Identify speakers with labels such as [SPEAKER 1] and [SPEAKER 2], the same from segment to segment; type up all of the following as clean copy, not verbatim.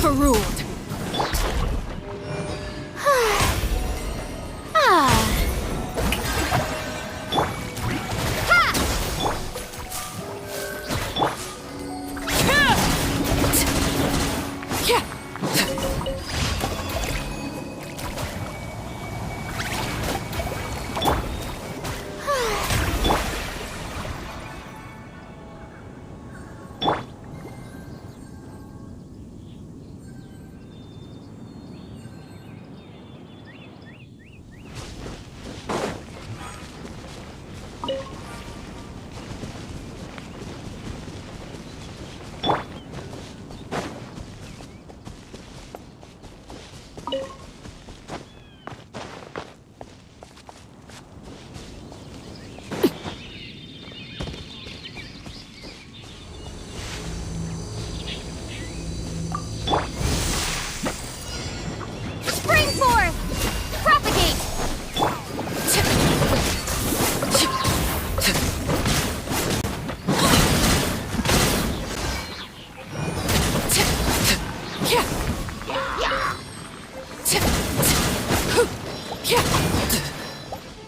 [SPEAKER 1] Overruled.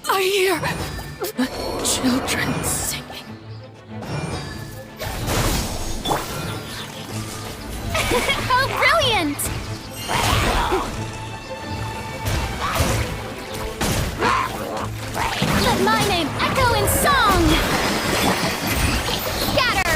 [SPEAKER 1] I hear children singing.
[SPEAKER 2] How brilliant! Let my name echo in song! Scatter!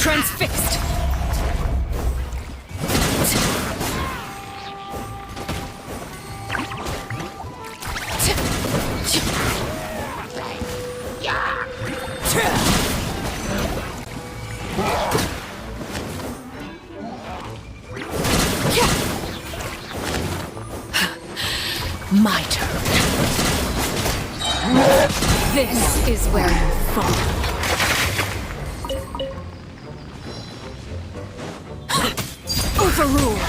[SPEAKER 1] Transfixed! My turn. This is where you fall. Overruled.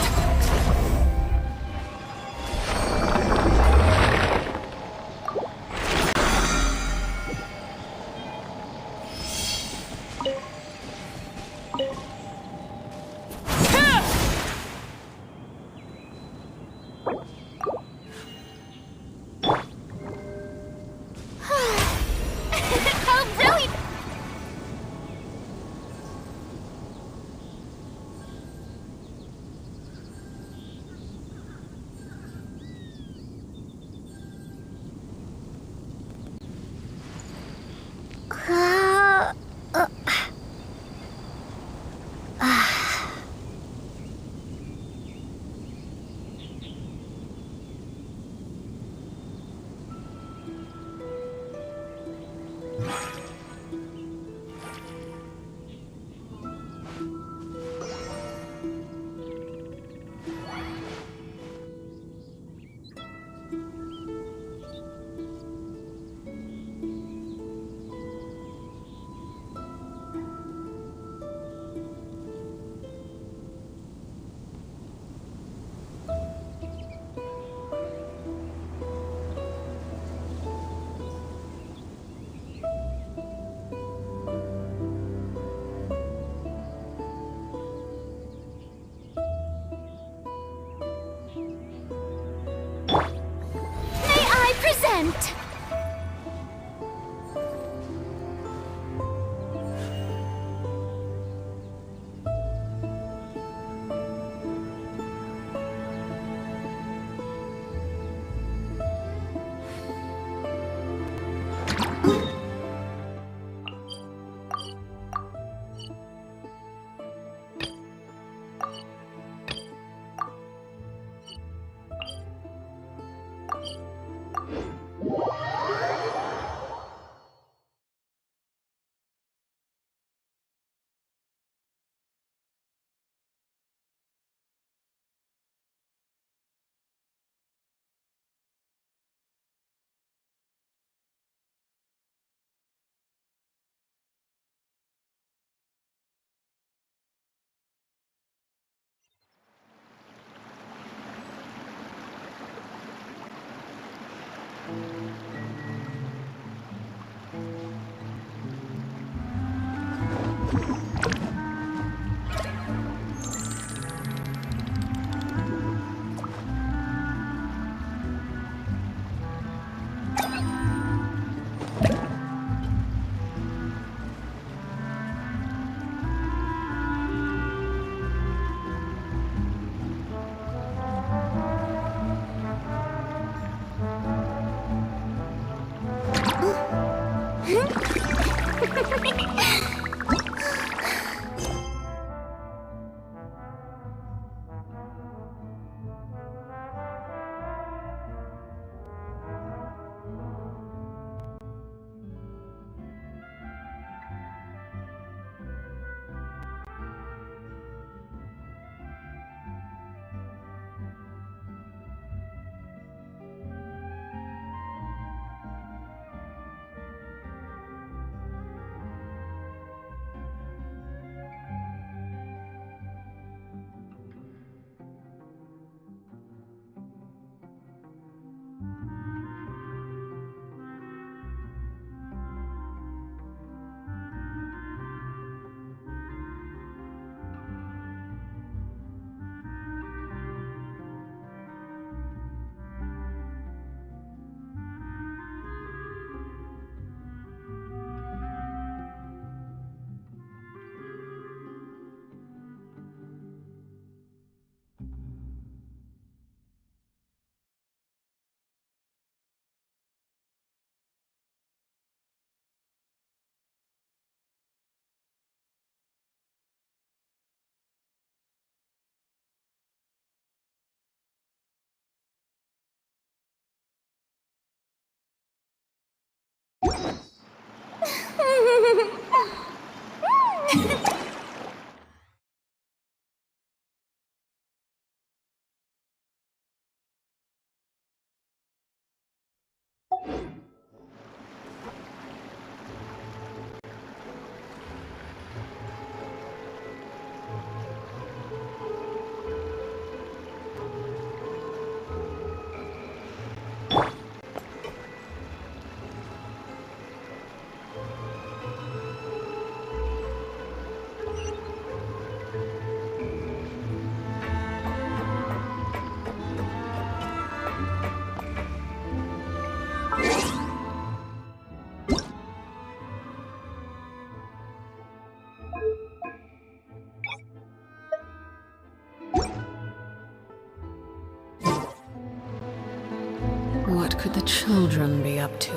[SPEAKER 1] could the children be up to?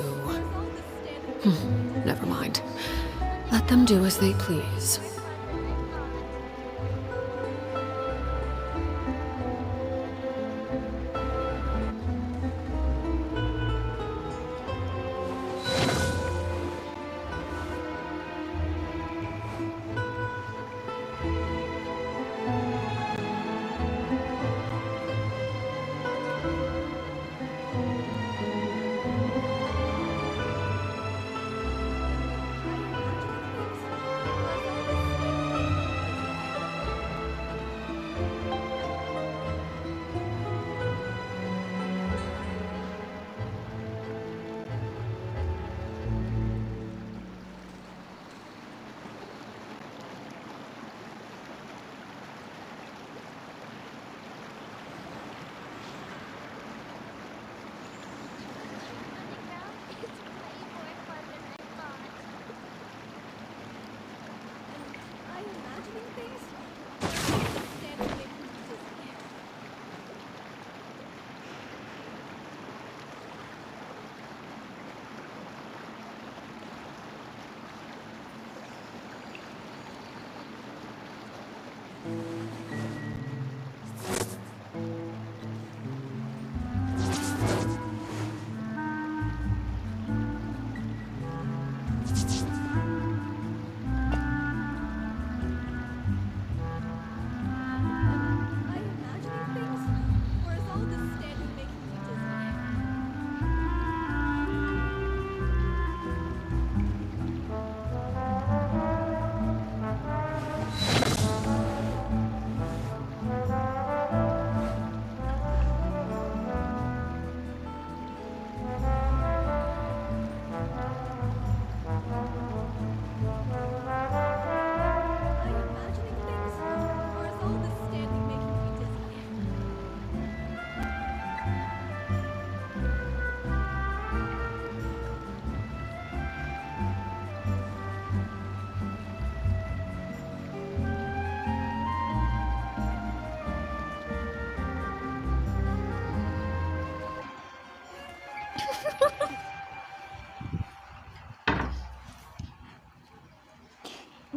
[SPEAKER 1] Never mind. Let them do as they please.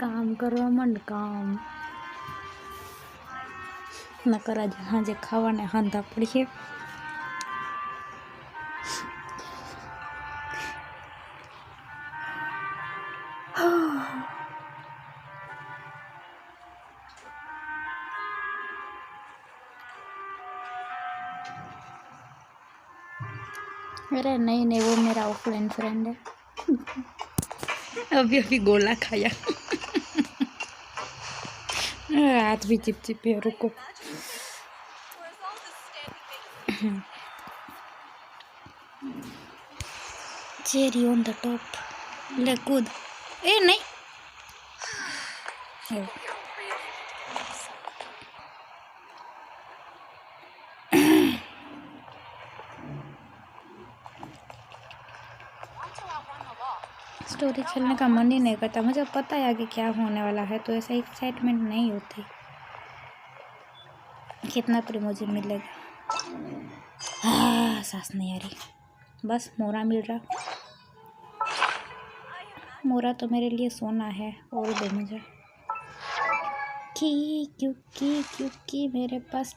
[SPEAKER 3] काम કરવા માંડ કામ નકર આજે સાંજે ખાવાને હાંધા પડીએ अरे नहीं नहीं वो मेरा ऑफलाइन फ्रेंड है अभी अभी गोला खाया हाथ भी चिपचिपे रुको चेरी ऑन द टॉप ले कूद ए नहीं स्टोरी खेलने का मन ही नहीं करता मुझे पता है आगे क्या होने वाला है तो ऐसा एक्साइटमेंट नहीं होती कितना मुझे मिलेगा सांस नहीं आ रही बस मोरा मिल रहा मोरा तो मेरे लिए सोना है और दो मुझे क्योंकि मेरे पास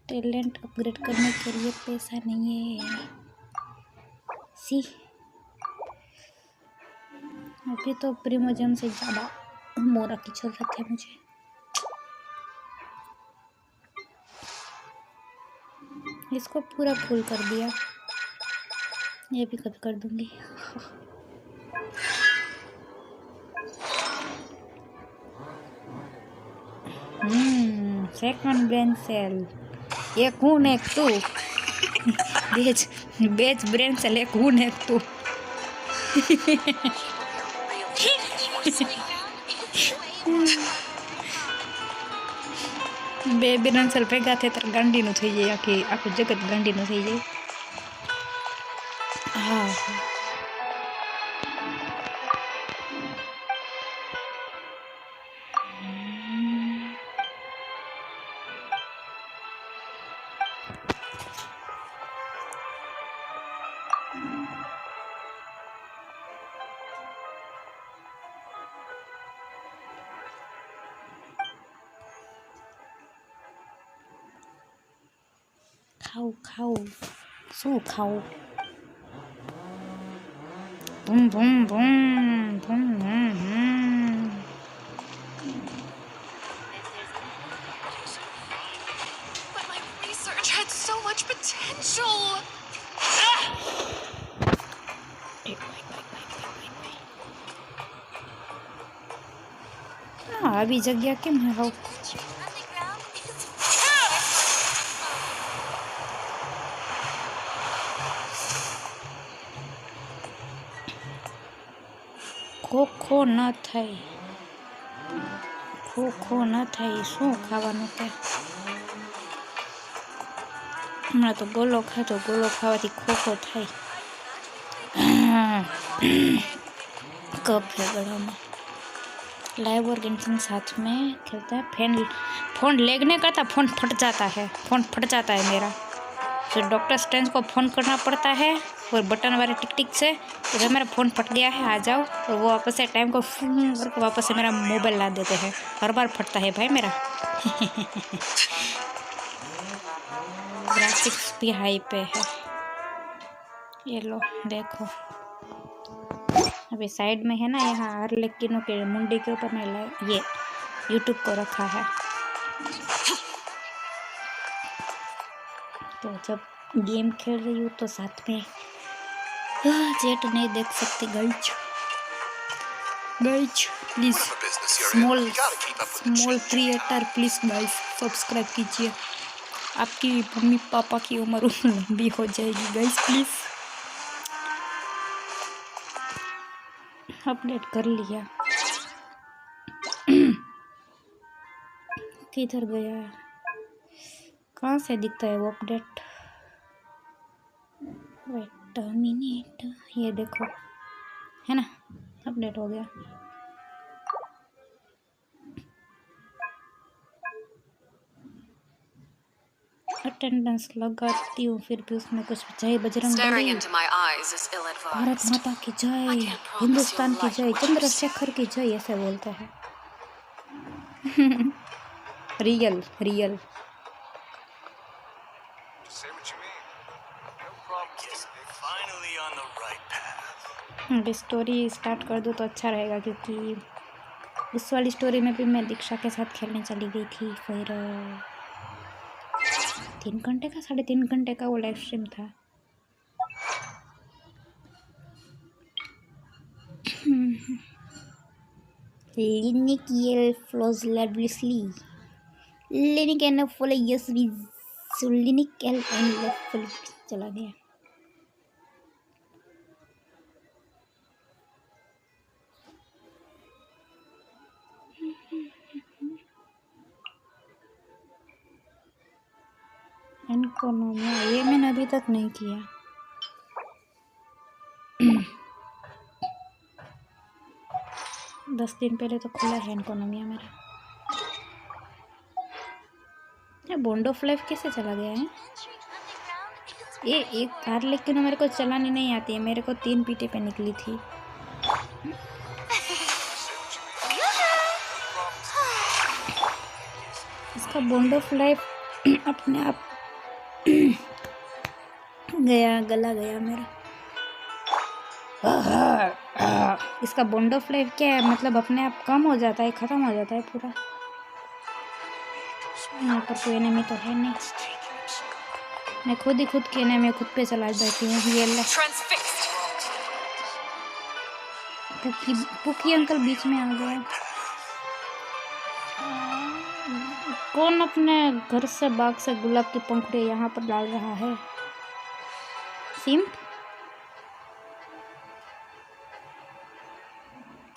[SPEAKER 3] टैलेंट अपग्रेड करने के लिए पैसा नहीं है सी अभी तो प्रीमोजम से ज़्यादा मोरा की जरूरत है मुझे इसको पूरा फुल कर दिया ये भी कभी कर दूंगी सेकंड ब्रेन सेल एक हूँ एक तू बेच ब्रेन सेल एक हूँ एक तू બે બેનસલ ભેગા થાય ત્યારે ગાંડીનું થઈ જાય આખું જગત ગાંડીનું થઈ જાય હા खाओ खाओ શું ખાઓ બૂમ બૂમ બૂમ બૂમ બૂમ
[SPEAKER 4] But my research had so much potential.
[SPEAKER 3] આવી જગ્યા કેમ હે હાવ ખો ખો ન થાય ખો ખો ન થાય શું ખાવાનું તે હમણાં તો ગોલો ખાધો ગોલો ખાવાથી ખો ખો થાય कप है गला में लाइव और गेंशिन साथ में खेलता है फोन लेगने करता फ़ोन फट जाता है मेरा फिर डॉक्टर स्ट्रेंज को फ़ोन करना पड़ता है और बटन वाले टिक टिक से तो भाई मेरा फ़ोन फट गया है आ जाओ और वो वापस से टाइम को फोन करके वापस से मेरा मोबाइल ला देते हैं हर बार फटता है भाई मेरा ग्राफिक्स भी हाई पे है ये लो देखो अभी साइड में है ना यहाँ आर्लेकिनों के मुंडी के ऊपर मैं ये यूट्यूब को रखा है तो जब गेम खेल रही हूँ तो साथ में चैट नहीं देख सकती girls please small creator please guys subscribe कीजिए आपकी मम्मी पापा की उम्र लंबी हो जाएगी गाइस प्लीज अपडेट कर लिया किधर गया कहाँ से दिखता है वो अपडेट वेट अ मिनट ये देखो है ना अपडेट हो गया अटेंडेंस लगाती हूँ फिर भी उसमें कुछ जय Bajrang
[SPEAKER 4] Staring
[SPEAKER 3] Bali
[SPEAKER 4] into my eyes is
[SPEAKER 3] Bharat
[SPEAKER 4] ill-advised.
[SPEAKER 3] माता की जय
[SPEAKER 4] I can't promise
[SPEAKER 3] Hindustan
[SPEAKER 4] you'll
[SPEAKER 3] की
[SPEAKER 4] like
[SPEAKER 3] जय
[SPEAKER 4] what you
[SPEAKER 3] चंद्रशेखर की जय ऐसे बोलते हैं real
[SPEAKER 5] Say what you mean. No problem. Guess we're finally on the right path.
[SPEAKER 3] अभी स्टोरी स्टार्ट कर दूँ तो अच्छा रहेगा क्योंकि उस वाली स्टोरी में भी मैं दीक्षा के साथ खेलने चली गई थी फिर 3 घंटे का 3.5 घंटे का वो लाइव स्ट्रीम था लिनिक ये फ्लोज लवलीसली लिनिक एंड फॉलो यस वी लिनिक एल एंड चला गया इनको ये मैंने अभी तक नहीं किया 10 दिन पहले तो खुला है इकोनॉमिया मेरा ये बॉन्ड ऑफ लाइफ कैसे चला गया है ये एक कार लेकिन मेरे को चलानी नहीं आती है मेरे को 3 पीटे पे निकली थी इसका बॉन्ड ऑफ लाइफ अपने आप गला गया मेरा इसका बॉन्ड ऑफ लाइफ क्या है मतलब अपने आप कम हो जाता है ख़त्म हो जाता है पूरा यहाँ पर कोई एनिमी तो है नहीं मैं खुद ही खुद के एनिमी खुद पे चला जाती हूँ ये ले पुकी अंकल बीच में आ गया कौन अपने घर से बाग से गुलाब की पंखुड़ी यहाँ पर डाल रहा है सिम्प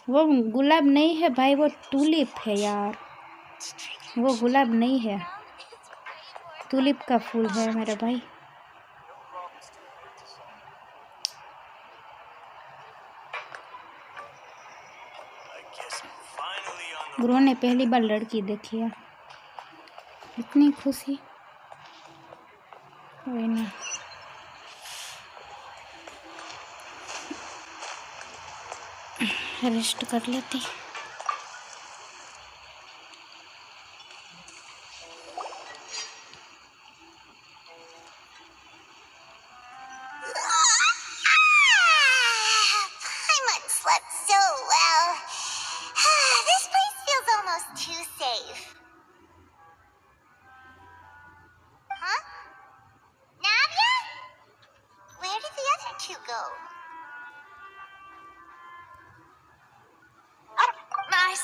[SPEAKER 3] वो गुलाब नहीं है भाई वो टूलिप है यार वो गुलाब नहीं है टूलिप का फूल है मेरे भाई गुरु ने पहली बार लड़की देखी है इतनी खुशी कोई ना रेस्ट कर लेती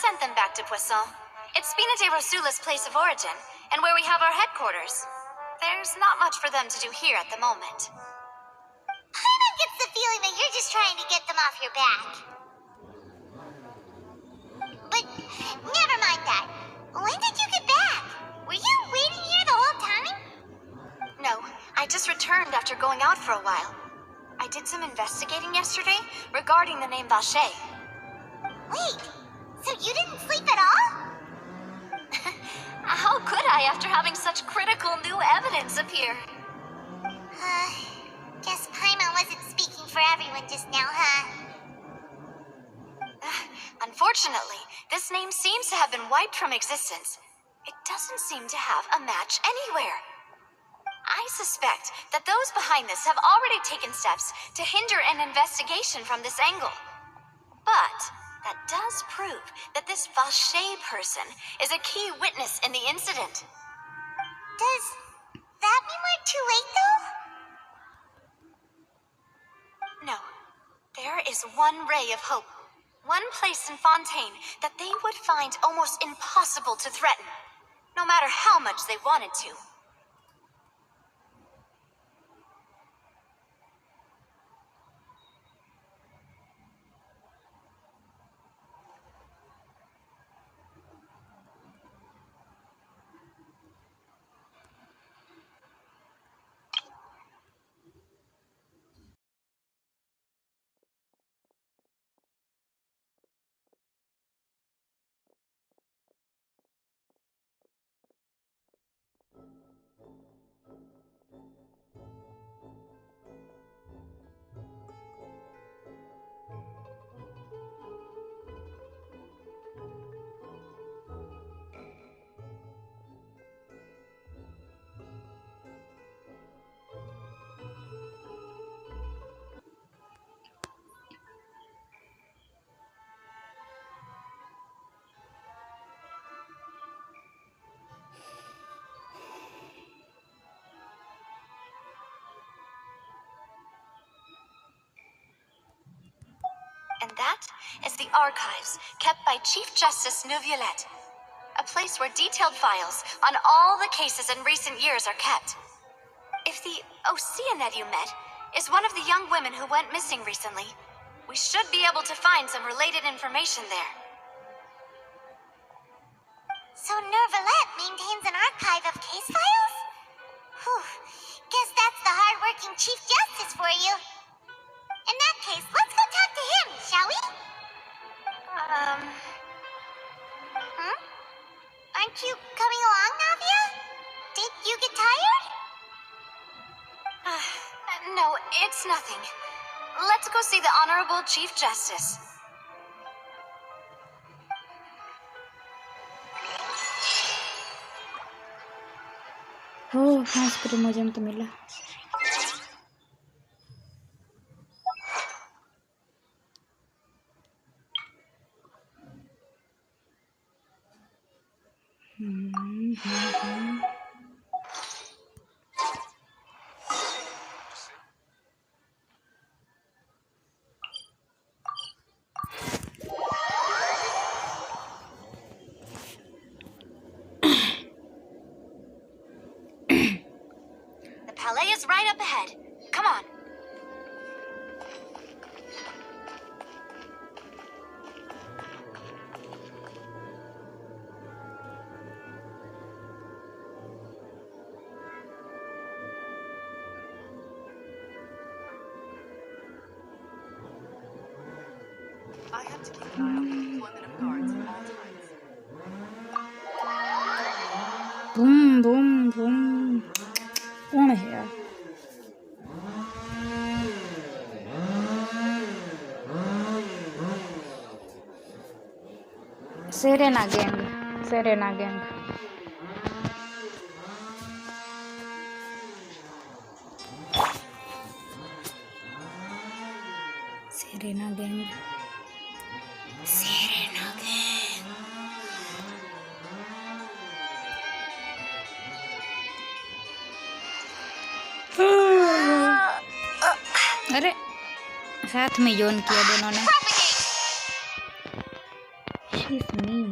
[SPEAKER 2] sent them back to Poisson. It's Spina de Rosula's place of origin, and where we have our headquarters. There's not much for them to do here at the moment.
[SPEAKER 6] Paimon gets the feeling that you're just trying to get them off your back. But never mind that. When did you get back? Were you waiting here the whole time?
[SPEAKER 2] No, I just returned after going out for a while. I did some investigating yesterday regarding the name Vache.
[SPEAKER 6] Wait, so you didn't sleep at all?
[SPEAKER 2] How could I after having such critical new evidence appear?
[SPEAKER 6] Guess Paimon wasn't speaking for everyone just now, huh?
[SPEAKER 2] Unfortunately, this name seems to have been wiped from existence. It doesn't seem to have a match anywhere. I suspect that those behind this have already taken steps to hinder an investigation from this angle. But that does prove that this Vache person is a key witness in the incident.
[SPEAKER 6] Does that mean we're too late, though?
[SPEAKER 2] No. There is one ray of hope. One place in Fontaine that they would find almost impossible to threaten, no matter how much they wanted to. And that is the archives kept by Chief Justice Neuvillette, a place where detailed files on all the cases in recent years are kept. If the Oceanette you met is one of the young women who went missing recently, we should be able to find some related information there.
[SPEAKER 6] So Neuvillette maintains an archive of case files? Whew. Guess that's the hard-working Chief Justice for you. In that case, let's go talk to him, shall we? Aren't you coming along, Navia? Did you get tired?
[SPEAKER 2] No, it's nothing. Let's go see the Honorable Chief Justice.
[SPEAKER 3] Oh, ice cream मुझे तो मिला.
[SPEAKER 2] The palais is right up ahead. Come on.
[SPEAKER 4] I have to keep an eye on the deployment of guards at all times.
[SPEAKER 3] Boom, boom, boom. कौन है यार? Serena gang. Serena gang. Serena gang. Serena gang. अरे साथ में zone किया दोनों ने. She's me.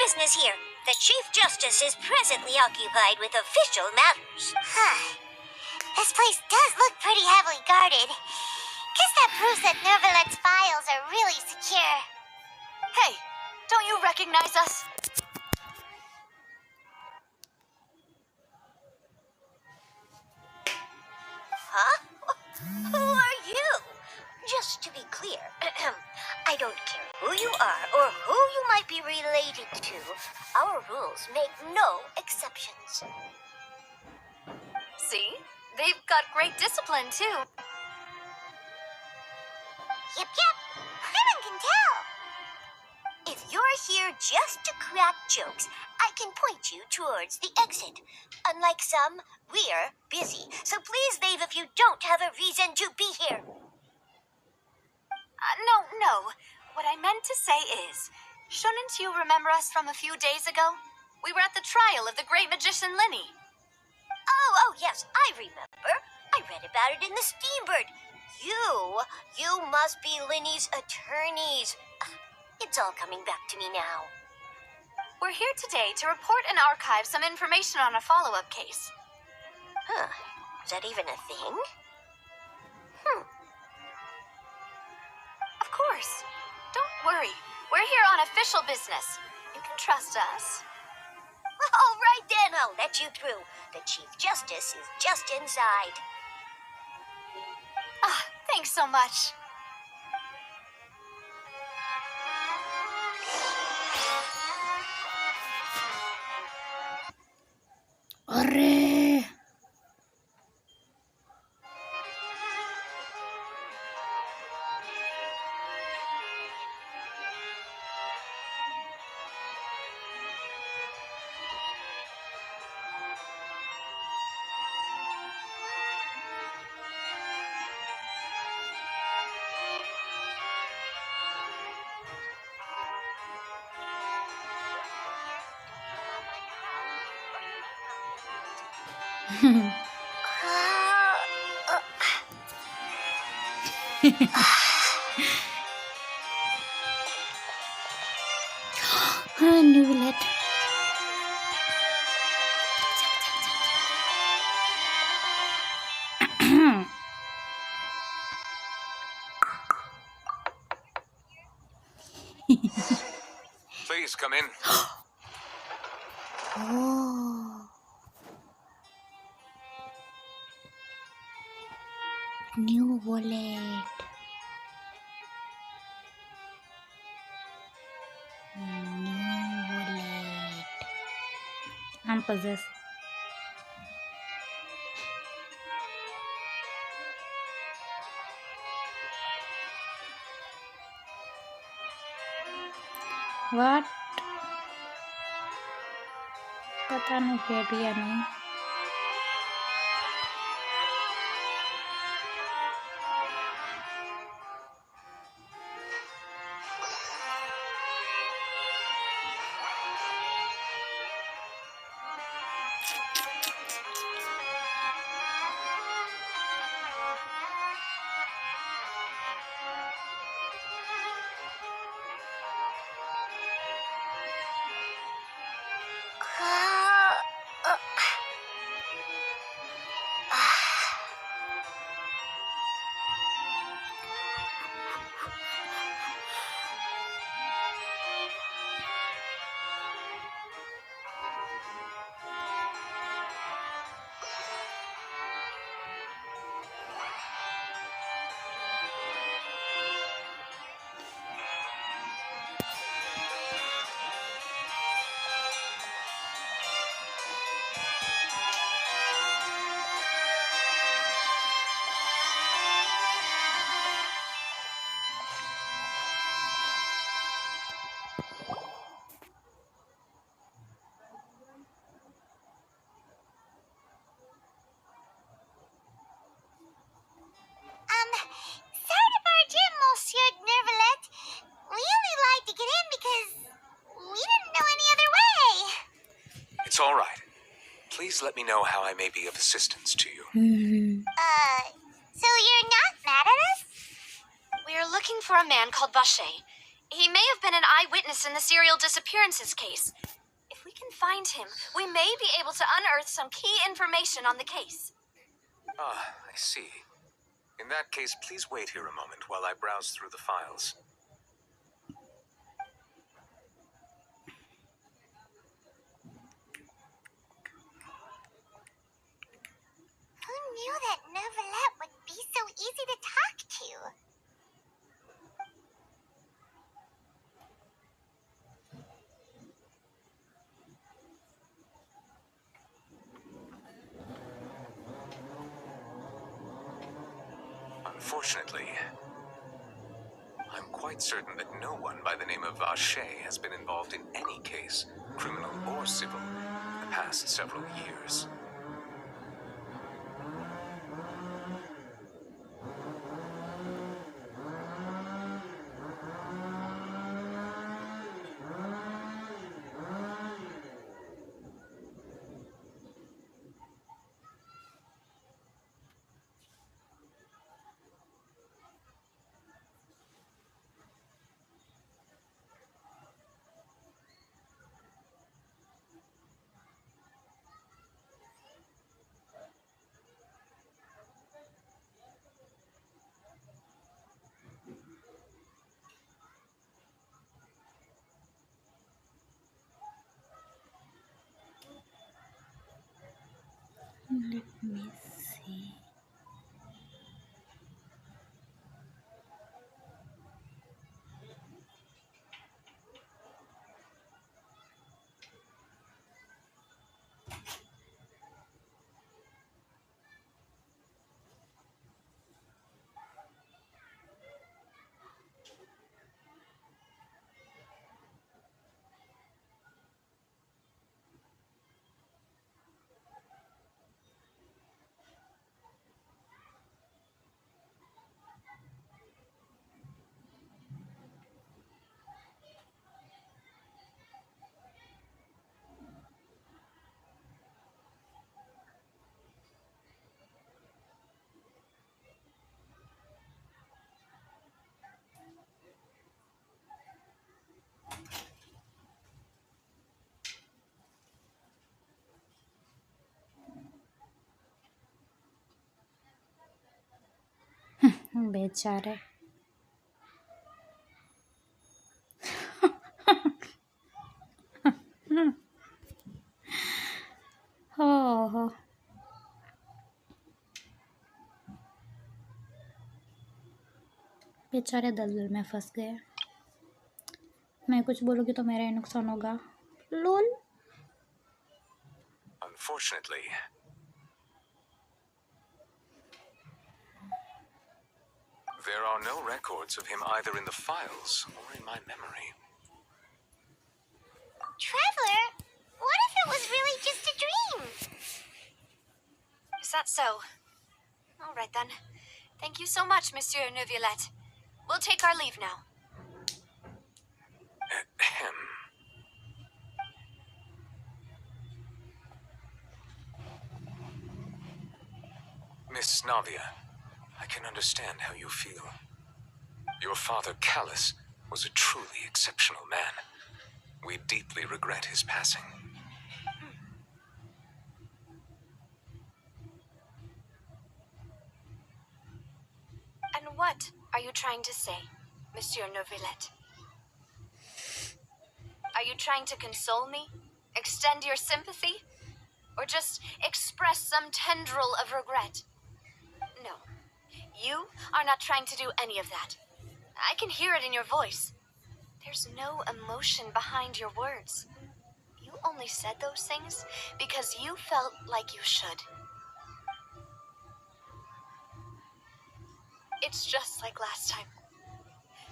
[SPEAKER 6] business here. The Chief Justice is presently occupied with official matters. This place does look pretty heavily guarded. Guess that proves that Nervalet's files are really secure.
[SPEAKER 2] Hey, don't you recognize us?
[SPEAKER 6] Huh? Who are you? Just to be clear, I don't care who you are or who you might be related to. Our rules make no exceptions.
[SPEAKER 2] See? They've got great discipline, too.
[SPEAKER 6] Yep. Anyone can tell. If you're here just to crack jokes, I can point you towards the exit. Unlike some, we're busy, so please leave if you don't have a reason to be here.
[SPEAKER 2] No. What I meant to say is, shouldn't you remember us from a few days ago? We were at the trial of the great magician Linny.
[SPEAKER 6] Oh, yes, I remember. I read about it in the Steambird. You must be Linny's attorneys. It's all coming back to me now.
[SPEAKER 2] We're here today to report and archive some information on a follow-up case.
[SPEAKER 6] Huh. Is that even a thing?
[SPEAKER 2] Of course. Don't worry. We're here on official business. You can trust us.
[SPEAKER 6] All right then, I'll let you through. The Chief Justice is just inside.
[SPEAKER 2] Thanks so much.
[SPEAKER 3] अरे Nulet.
[SPEAKER 5] Please come in.
[SPEAKER 3] Oh. New wallet. I'm possessed. What? पता नहीं है भी या नहीं.
[SPEAKER 6] Sorry to barge in, Monsieur Nervalet. We only lied to get in because we didn't know any other way.
[SPEAKER 5] It's all right. Please let me know how I may be of assistance to you.
[SPEAKER 6] So you're not mad at us?
[SPEAKER 2] We are looking for a man called Vache. He may have been an eyewitness in the serial disappearances case. If we can find him, we may be able to unearth some key information on the case.
[SPEAKER 5] Ah, I see. In that case, please wait here a moment while I browse through the files.
[SPEAKER 6] Who knew that Neuvillette would be so easy to talk to?
[SPEAKER 5] Unfortunately, I'm quite certain that no one by the name of Archon has been involved in any case, criminal or civil, in the past several years.
[SPEAKER 3] Let me see. बेचारे हो बेचारे दलदल में फंस गए। मैं कुछ बोलूँगी तो मेरा ही नुकसान होगा। लोल
[SPEAKER 5] Unfortunately, there are no records of him either in the files or in my memory.
[SPEAKER 6] Traveler, what if it was really just a dream?
[SPEAKER 2] Is that so? All right then. Thank you so much, Monsieur Neuvillette. We'll take our leave now.
[SPEAKER 5] Ahem. Miss Navia, I can understand how you feel. Your father, Callus, was a truly exceptional man. We deeply regret his passing.
[SPEAKER 2] And what are you trying to say, Monsieur Neuvillette? Are you trying to console me? Extend your sympathy? Or just express some tendril of regret? No. You are not trying to do any of that. I can hear it in your voice. There's no emotion behind your words. You only said those things because you felt like you should. It's just like last time.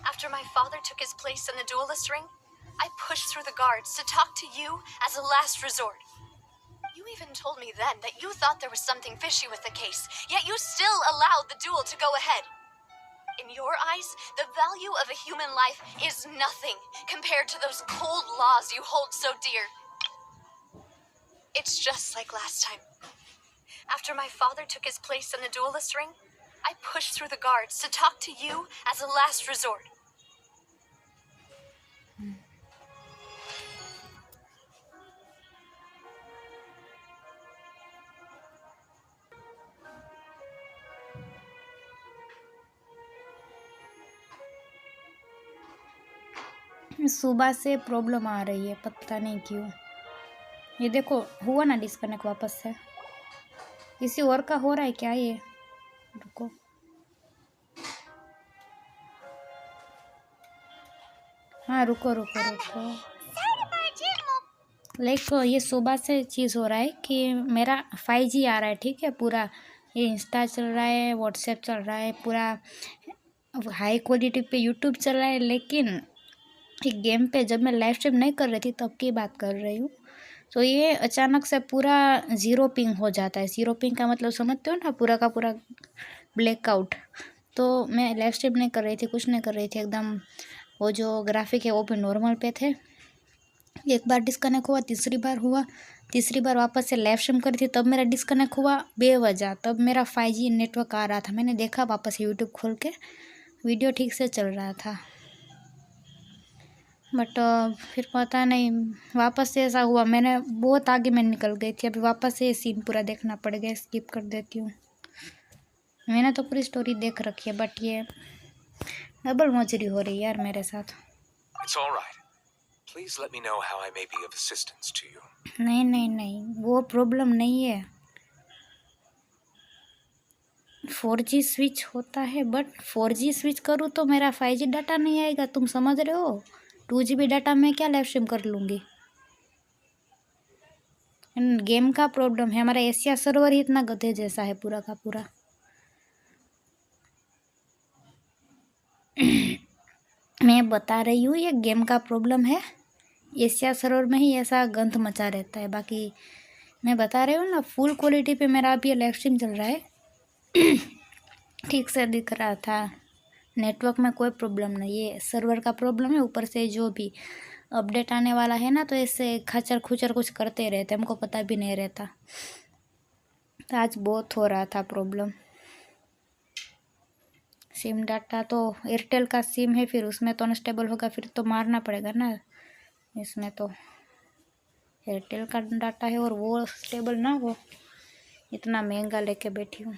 [SPEAKER 2] After my father took his place in the duelist ring, I pushed through the guards to talk to you as a last resort. You even told me then that you thought there was something fishy with the case, yet you still allowed the duel to go ahead. In your eyes, the value of a human life is nothing compared to those cold laws you hold so dear. It's just like last time. After my father took his place in the duelist ring, I pushed through the guards to talk to you as a last resort.
[SPEAKER 3] सुबह से problem आ रही है, पता नहीं क्यों। ये देखो हुआ ना डिस्कनेक्ट वापस से। किसी और का हो रहा है क्या ये? रुको, हाँ रुको रुको रुको।
[SPEAKER 6] Sorry to barge in,
[SPEAKER 3] like ये सुबह से चीज़ हो रहा है कि मेरा 5G आ रहा है, ठीक है, पूरा ये इंस्टा चल रहा है, व्हाट्सएप चल रहा है, पूरा हाई क्वालिटी पे यूट्यूब चल रहा है, लेकिन एक गेम पे जब मैं लाइव स्ट्रीम नहीं कर रही थी तब की बात कर रही हूँ, तो ये अचानक से पूरा ज़ीरो पिंग हो जाता है। ज़ीरो पिंग का मतलब समझते हो ना, पूरा का पूरा ब्लैकआउट। तो मैं लाइव स्ट्रीम नहीं कर रही थी, कुछ नहीं कर रही थी, एकदम वो जो ग्राफिक है वो भी नॉर्मल पे थे। एक बार डिस्कनेक्ट हुआ, तीसरी बार वापस से लाइव स्ट्रीम करी थी, तब मेरा डिस्कनेक्ट हुआ बेवजह। तब मेरा 5G नेटवर्क आ रहा था, मैंने देखा वापस यूट्यूब खोल के, वीडियो ठीक से चल रहा था। बट फिर पता नहीं वापस से ऐसा हुआ, मैंने बहुत आगे में निकल गई थी, अभी वापस से ये सीन पूरा देखना पड़ गया। स्किप कर देती हूँ, मैंने तो पूरी स्टोरी देख रखी है, बट ये डबल मौजरी हो रही है यार मेरे साथ।
[SPEAKER 5] It's all right. Please let me know how I may be of assistance to you.
[SPEAKER 3] नहीं नहीं नहीं, वो प्रॉब्लम नहीं है। 4G स्विच होता है, बट 4G स्विच करूँ तो मेरा 5G डाटा नहीं आएगा, तुम समझ रहे हो? 2 GB डाटा मैं क्या लाइव स्ट्रीम कर लूँगी? गेम का प्रॉब्लम है, हमारा एशिया सर्वर ही इतना गधे जैसा है पूरा का पूरा। मैं बता रही हूँ ये गेम का प्रॉब्लम है, एशिया सर्वर में ही ऐसा गंध मचा रहता है। बाकी मैं बता रही हूँ ना, फुल क्वालिटी पे मेरा अभी लाइव स्ट्रीम चल रहा है, ठीक से दिख रहा था, नेटवर्क में कोई प्रॉब्लम नहीं, ये सर्वर का प्रॉब्लम है। ऊपर से जो भी अपडेट आने वाला है ना, तो इससे खचर खुचर कुछ करते रहते, हमको पता भी नहीं रहता। तो आज बहुत हो रहा था प्रॉब्लम। सिम डाटा तो एयरटेल का सिम है, फिर उसमें तो अनस्टेबल होगा, फिर तो मारना पड़ेगा ना। इसमें तो एयरटेल का डाटा है और वो स्टेबल ना हो, इतना महंगा लेके बैठी हूँ,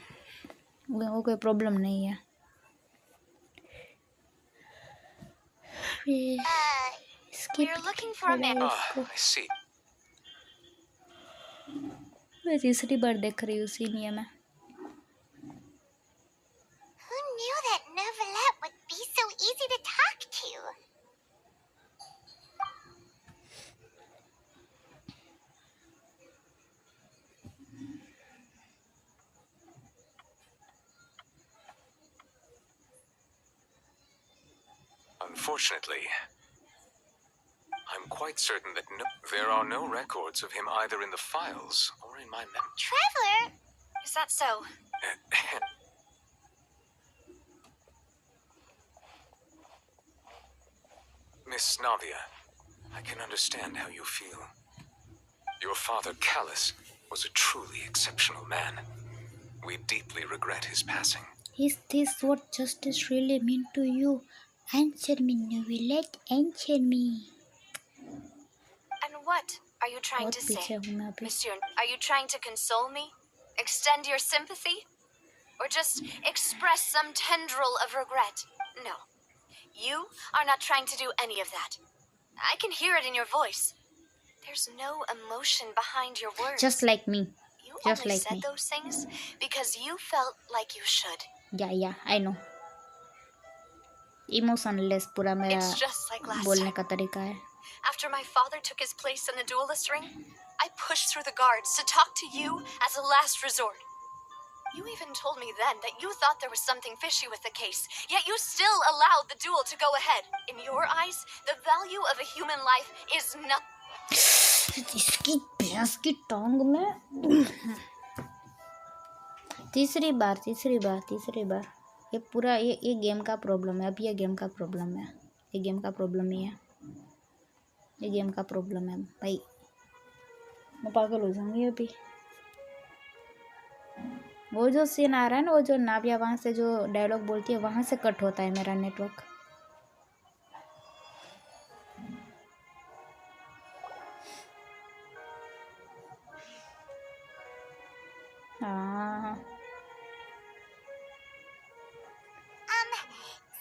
[SPEAKER 3] वो कोई प्रॉब्लम नहीं है।
[SPEAKER 2] We're looking for a man.
[SPEAKER 5] I see.
[SPEAKER 3] मैं तीसरी बार देख रही हूँ सीन ये मैं।
[SPEAKER 6] Who knew that Novelette would be so easy to talk to?
[SPEAKER 5] Unfortunately, I'm quite certain that there are no records of him either in the files or in my memory.
[SPEAKER 6] Traveler,
[SPEAKER 2] Is that so?
[SPEAKER 5] Miss Navia, I can understand how you feel. Your father, Callus, was a truly exceptional man. We deeply regret his passing.
[SPEAKER 3] Is this what justice really mean to you? Answer me, Novelette, answer me.
[SPEAKER 2] And what are you trying
[SPEAKER 3] बहुत
[SPEAKER 2] to
[SPEAKER 3] पीछे
[SPEAKER 2] say?
[SPEAKER 3] हूँ मैं अभी।
[SPEAKER 2] Monsieur, are you trying to console me? Extend your sympathy? Or just express some tendril of regret? No. You are not trying to do any of that. I can hear it in your voice. There's no emotion behind your words.
[SPEAKER 3] Just like me.
[SPEAKER 2] You
[SPEAKER 3] just
[SPEAKER 2] only
[SPEAKER 3] like
[SPEAKER 2] said
[SPEAKER 3] me.
[SPEAKER 2] those things because you felt like you should.
[SPEAKER 3] Yeah, I know. Emotionless पूरा मेरा
[SPEAKER 2] It's just like last
[SPEAKER 3] बोलने
[SPEAKER 2] time.
[SPEAKER 3] का तरीका है।
[SPEAKER 2] After my father took his place in the duelist ring, I pushed through the guards to talk to you as a last resort. You even told me then that you thought there was something fishy with the case, yet you still allowed the duel to go ahead. In your eyes, the value of a human life is nothing.
[SPEAKER 3] इसकी भैंस की टांग में तीसरी बार ये पूरा ये game का प्रॉब्लम है। अब ये गेम का प्रॉब्लम है, ये गेम का प्रॉब्लम ही है, ये गेम का प्रॉब्लम है भाई। मैं पागल हो जाऊंगी अभी। वो जो सीन आ रहा है ना, वो जो नाविया वहाँ से जो डायलॉग बोलती है, वहाँ से कट होता है मेरा नेटवर्क। हाँ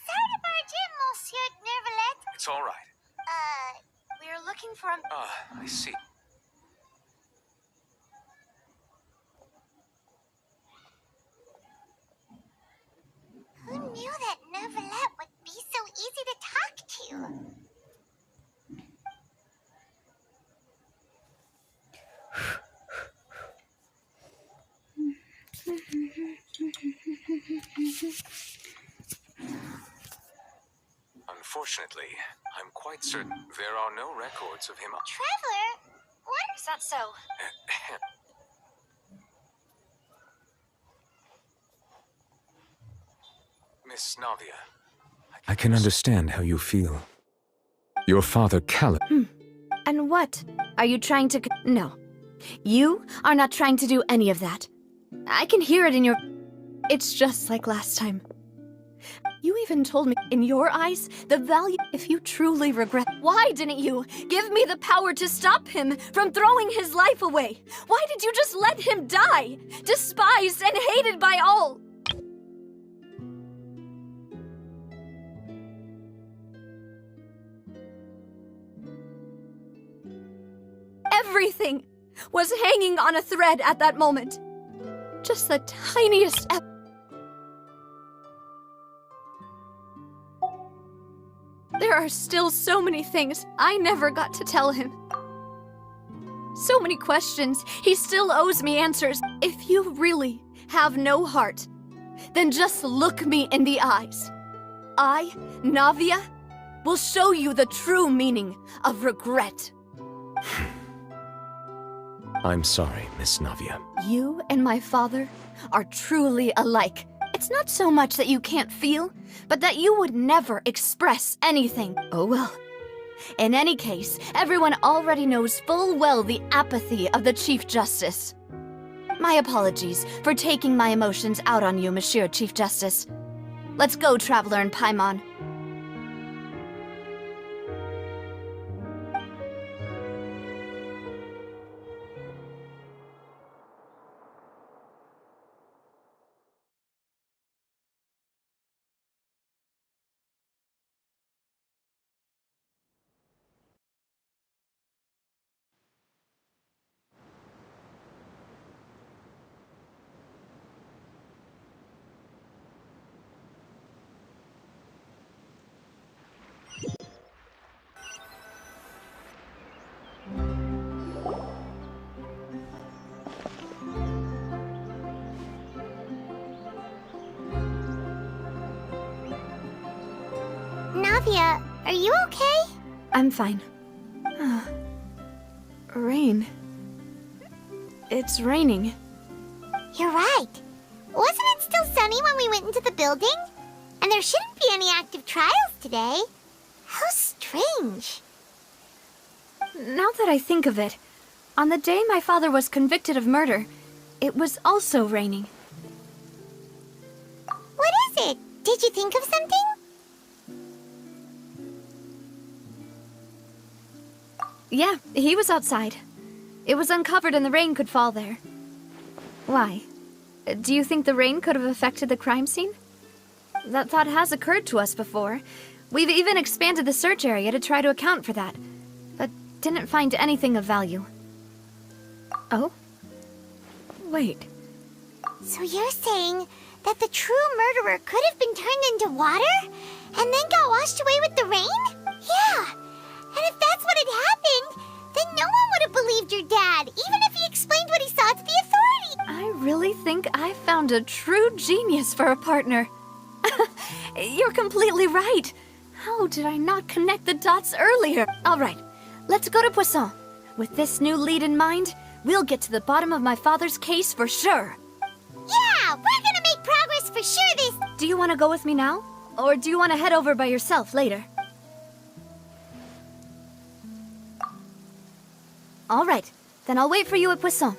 [SPEAKER 6] sorry to barge in, Monsieur Novelette.
[SPEAKER 5] It's all right.
[SPEAKER 2] for a...
[SPEAKER 5] Ah, I see.
[SPEAKER 6] Who knew that Neuvillette would be so easy to talk to?
[SPEAKER 5] Unfortunately, I'm quite certain there are no records of him.
[SPEAKER 6] Traveler, what?
[SPEAKER 2] Is that so?
[SPEAKER 5] Miss Navia, I can understand how you feel. Your father, Callus.
[SPEAKER 7] And what? Are you trying to... No. You are not trying to do any of that. I can hear it in your... It's just like last time. You even told me, in your eyes, the value... If you truly regret... Why didn't you give me the power to stop him from throwing his life away? Why did you just let him die? Despised and hated by all. Everything was hanging on a thread at that moment. Just the tiniest... There are still so many things I never got to tell him. So many questions he still owes me answers. If you really have no heart, then just look me in the eyes. I, Navia, will show you the true meaning of regret.
[SPEAKER 5] I'm sorry, Miss Navia.
[SPEAKER 7] You and my father are truly alike. It's not so much that you can't feel, but that you would never express anything. Oh well. In any case, everyone already knows full well the apathy of the Chief Justice. My apologies for taking my emotions out on you, Monsieur Chief Justice. Let's go, Traveler and Paimon.
[SPEAKER 6] Navia, are you okay?
[SPEAKER 7] I'm fine. Rain. It's raining.
[SPEAKER 6] You're right. Wasn't it still sunny when we went into the building? And there shouldn't be any active trials today. How strange.
[SPEAKER 7] Now that I think of it, on the day my father was convicted of murder, it was also raining.
[SPEAKER 6] What is it? Did you think of something?
[SPEAKER 7] Yeah, he was outside. It was uncovered and the rain could fall there. Why? Do you think the rain could have affected the crime scene? That thought has occurred to us before. We've even expanded the search area to try to account for that, but didn't find anything of value. Oh? Wait.
[SPEAKER 6] So you're saying that the true murderer could have been turned into water and then got washed away with the rain? Yeah. And if that's what had happened, then no one would have believed your dad, even if he explained what he saw to the authorities.
[SPEAKER 7] I really think I found a true genius for a partner. You're completely right. How did I not connect the dots earlier? All right, let's go to Poisson. With this new lead in mind, we'll get to the bottom of my father's case for sure.
[SPEAKER 6] Yeah, we're gonna make progress for sure this...
[SPEAKER 7] Do you want to go with me now? Or do you want to head over by yourself later? All right, then I'll wait for you at Poisson.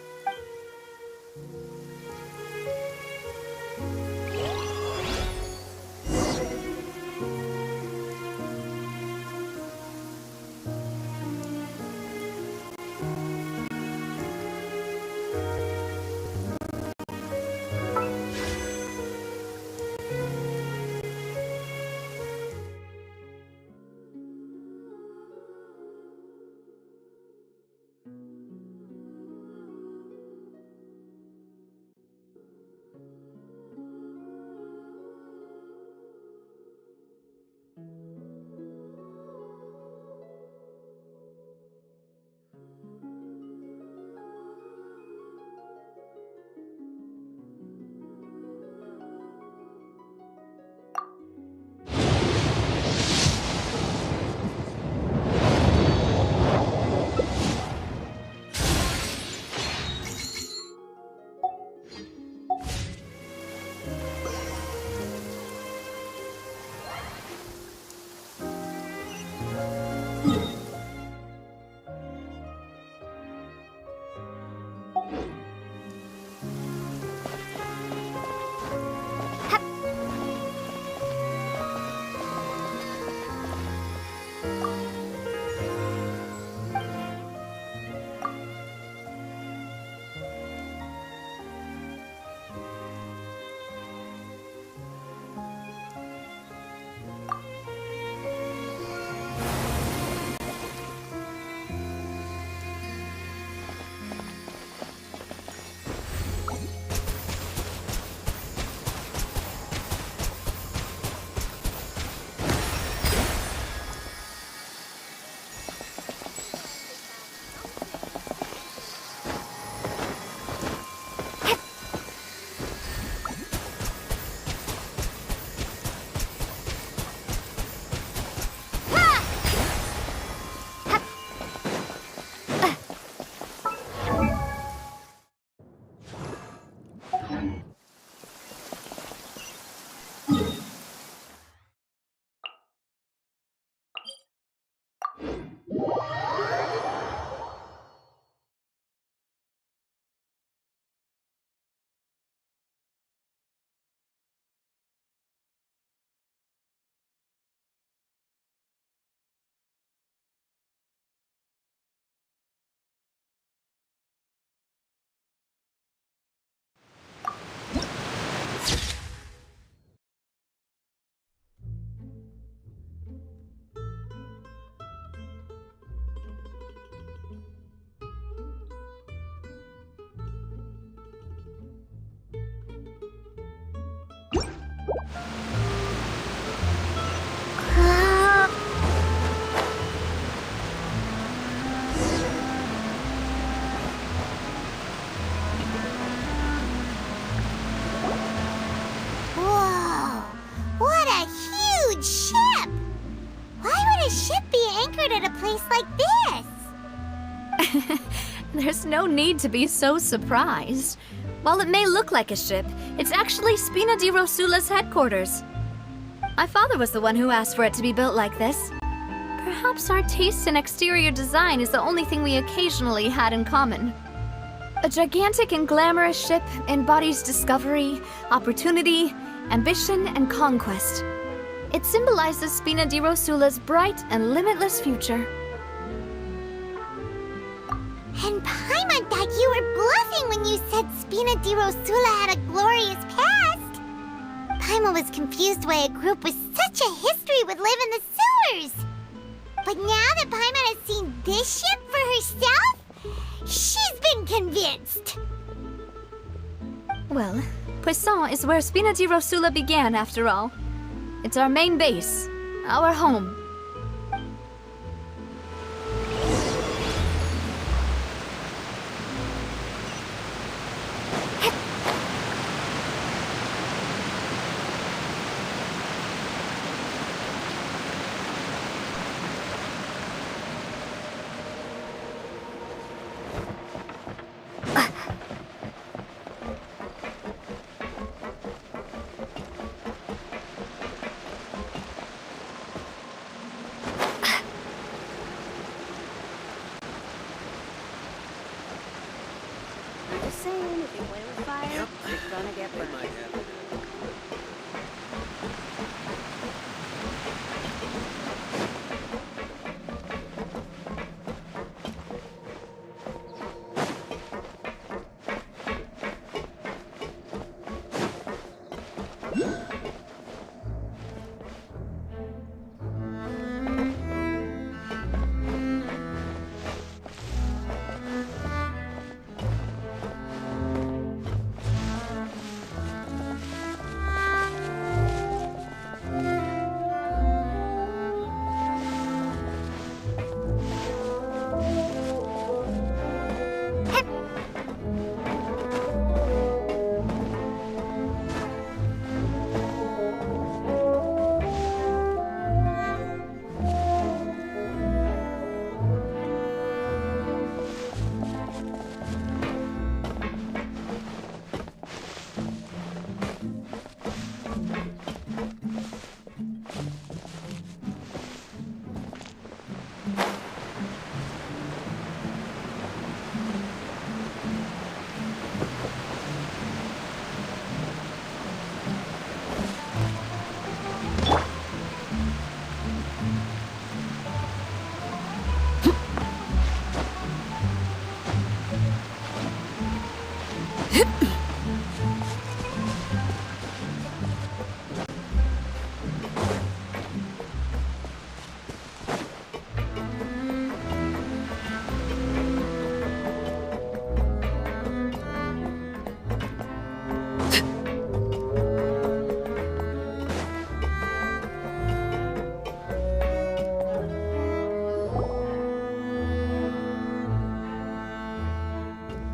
[SPEAKER 7] There's no need to be so surprised. While it may look like a ship, it's actually Spina di Rosula's headquarters. My father was the one who asked for it to be built like this. Perhaps our taste in exterior design is the only thing we occasionally had in common. A gigantic and glamorous ship embodies discovery, opportunity, ambition, and conquest. It symbolizes Spina di Rosula's bright and limitless future.
[SPEAKER 6] And Paimon thought you were bluffing when you said Spina di Rosula had a glorious past. Paimon was confused why a group with such a history would live in the sewers. But now that Paimon has seen this ship for herself, she's been convinced.
[SPEAKER 7] Well, Poisson is where Spina di Rosula began, after all. It's our main base, our home.
[SPEAKER 8] Just saying, if you play with fire, you're gonna get burned.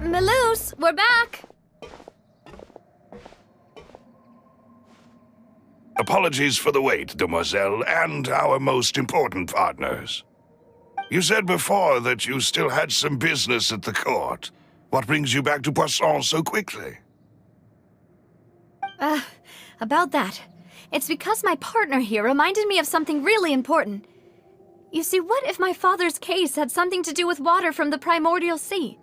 [SPEAKER 7] Melus, we're back!
[SPEAKER 9] Apologies for the wait, demoiselle, and our most important partners. You said before that you still had some business at the court. What brings you back to Poisson so quickly?
[SPEAKER 7] About that. It's because my partner here reminded me of something really important. You see, what if my father's case had something to do with water from the primordial sea?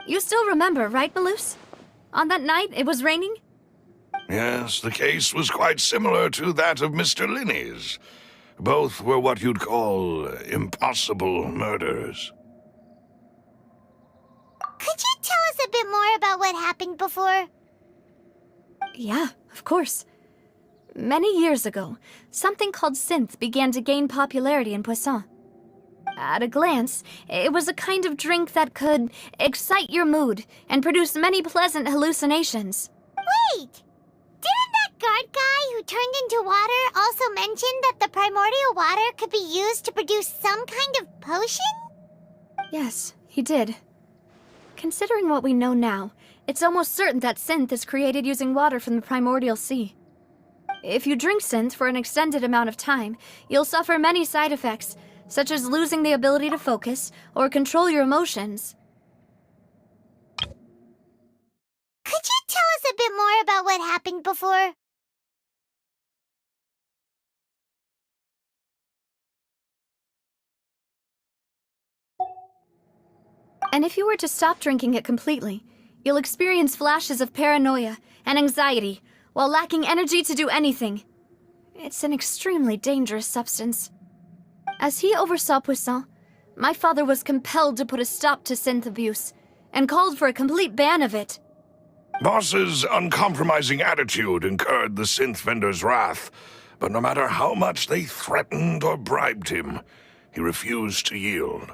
[SPEAKER 7] You still remember, right, Melus? On that night, it was raining?
[SPEAKER 9] Yes, the case was quite similar to that of Mr. Linney's. Both were what you'd call impossible murders.
[SPEAKER 6] Could you tell us a bit more about what happened before?
[SPEAKER 7] Yeah, of course. Many years ago, something called synth began to gain popularity in Poisson. At a glance, it was a kind of drink that could excite your mood and produce many pleasant hallucinations.
[SPEAKER 6] Wait! Didn't that guard guy who turned into water also mention that the primordial water could be used to produce some kind of potion?
[SPEAKER 7] Yes, he did. Considering what we know now, it's almost certain that synth is created using water from the primordial sea. If you drink synth for an extended amount of time, you'll suffer many side effects, such as losing the ability to focus or control your emotions.
[SPEAKER 6] before?
[SPEAKER 7] And if you were to stop drinking it completely, you'll experience flashes of paranoia and anxiety while lacking energy to do anything. It's an extremely dangerous substance. As he oversaw Poisson, my father was compelled to put a stop to synth abuse and called for a complete ban of it.
[SPEAKER 9] Boss's uncompromising attitude incurred the synth vendor's wrath, but no matter how much they threatened or bribed him, he refused to yield.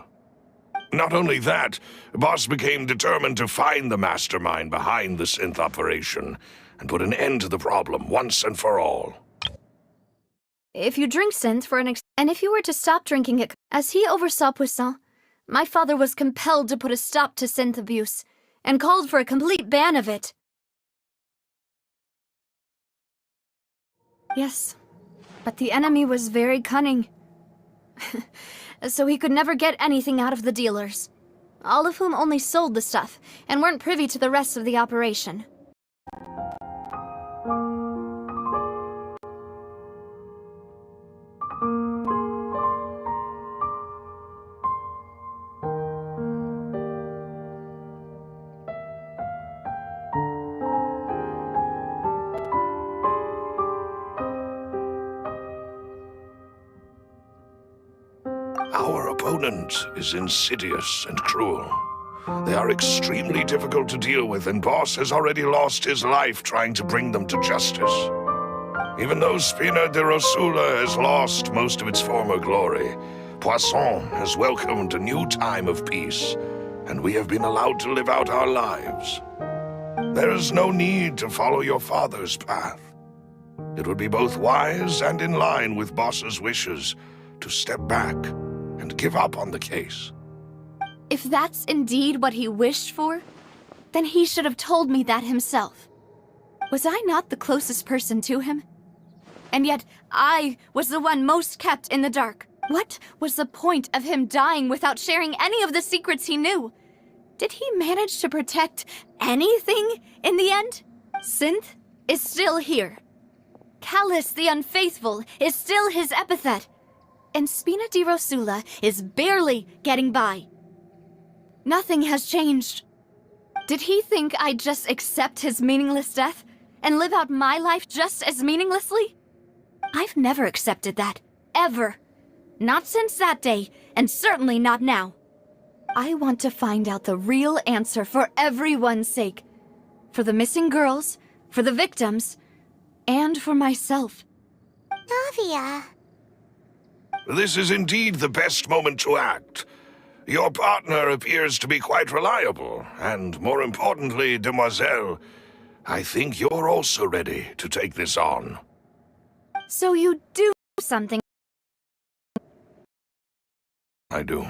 [SPEAKER 9] Not only that, Boss became determined to find the mastermind behind the synth operation and put an end to the problem once and for all.
[SPEAKER 7] If you drink synth for and if you were to stop drinking it, as he oversaw Poisson, my father was compelled to put a stop to synth abuse and called for a complete ban of it. Yes, but the enemy was very cunning. So he could never get anything out of the dealers, all of whom only sold the stuff and weren't privy to the rest of the operation.
[SPEAKER 9] Our opponent is insidious and cruel. They are extremely difficult to deal with, and Boss has already lost his life trying to bring them to justice. Even though Spina de Rosula has lost most of its former glory, Poisson has welcomed a new time of peace, and we have been allowed to live out our lives. There is no need to follow your father's path. It would be both wise and in line with Boss's wishes to step back and give up on the case.
[SPEAKER 7] If that's indeed what he wished for, then he should have told me that himself. Was I not the closest person to him? And yet, I was the one most kept in the dark. What was the point of him dying without sharing any of the secrets he knew? Did he manage to protect anything in the end? Synth is still here. Callus the Unfaithful is still his epithet. And Spina di Rosula is barely getting by. Nothing has changed. Did he think I'd just accept his meaningless death and live out my life just as meaninglessly? I've never accepted that, ever. Not since that day, and certainly not now. I want to find out the real answer for everyone's sake. For the missing girls, for the victims, and for myself.
[SPEAKER 6] Navia.
[SPEAKER 9] This is indeed the best moment to act. Your partner appears to be quite reliable, and more importantly, Demoiselle, I think you're also ready to take this on.
[SPEAKER 7] So you do something.
[SPEAKER 9] I do.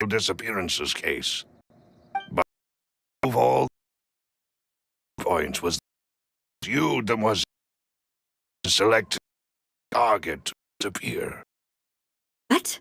[SPEAKER 9] Disappearances case. But of all points was you, Demoiselle, selected target to disappear.
[SPEAKER 7] What?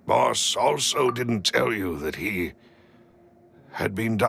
[SPEAKER 9] Boss also didn't tell you that he had been